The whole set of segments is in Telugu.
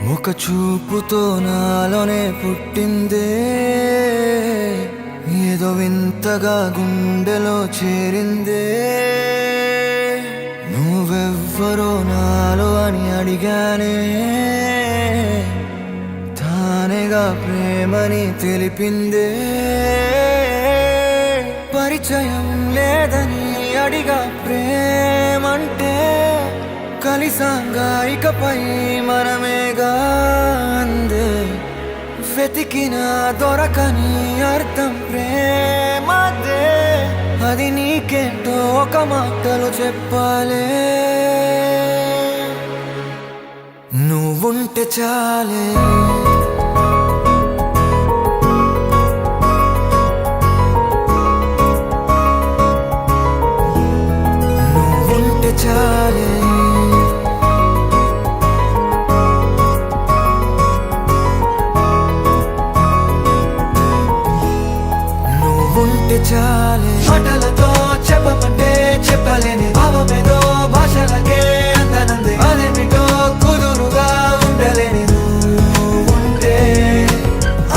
ఒక చూపుతో నాలోనే పుట్టిందే, ఏదో వింతగా గుండెలో చేరిందే. నువ్వెవ్వరో నాలో అని అడిగానే, తానేగా ప్రేమని తెలిపిందే. పరిచయం లేదని అడిగా ప్రేమంటే, కలిసాంగా ఇకపై మనమేగా అందే. వెతికినా దొరకని అర్థం ప్రేమదే, అది నీకేంటో ఒక మాటలో చెప్పాలే. నువ్వుంటే చాలే, నువ్వుంటే చాలే, నువ్వుంటే చాలే. మాటలతో చెప్పమంటే చెప్పలేని భావమేదో భాషలకే అందనంది. అదేమిటో కుదురుగా ఉండలేని నువ్వుంటే,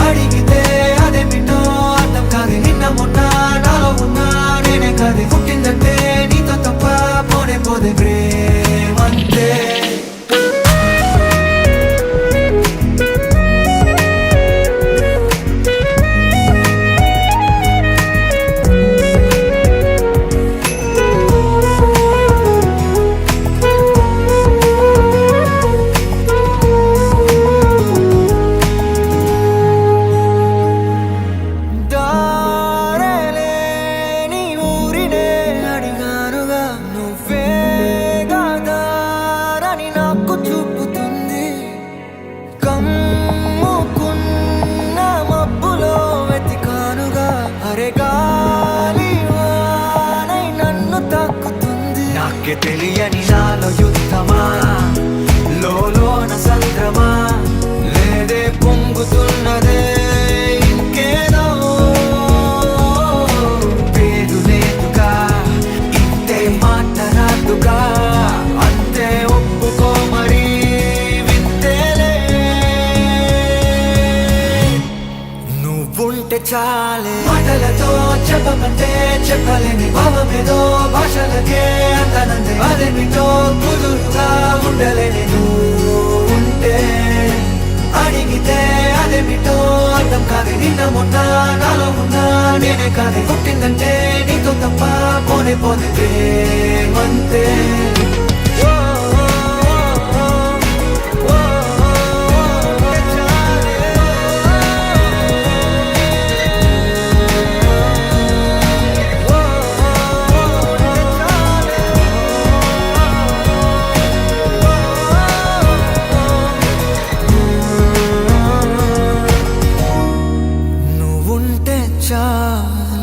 అడిగితే అదేమిటో అర్థం కాదు. నిన్న మొన్న నాలో ఉన్నా నేనే కాదు. పుట్టిందంటే నీతో తప్ప పోనే పోదే ప్రేమంతే. నాకే తెలియని నాలో యుద్ధమా, లోన సంద్రమా, లేదే పొంగుతున్నదే ఇంకేదో. పేరు లేదుగా, ఇంతే మాట రాదుగా, అంతే ఒప్పుకో మరి వింతేలే. నువ్వుంటే చాలే. మాటలతో చెప్పమంటే చెప్పలేని భావమేదో భాషలకే అందనందే. అదేమిటో కుదురుగా ఉండలేని నువ్వుంటే, అడిగితే అదేమిటో అర్థం కాదు. నిన్న మొన్న నాలో ఉన్నా నేనే కాదు. పుట్టిందంటే నీతో తప్ప పోనే పోతే ప్రేమంతే. చాలే.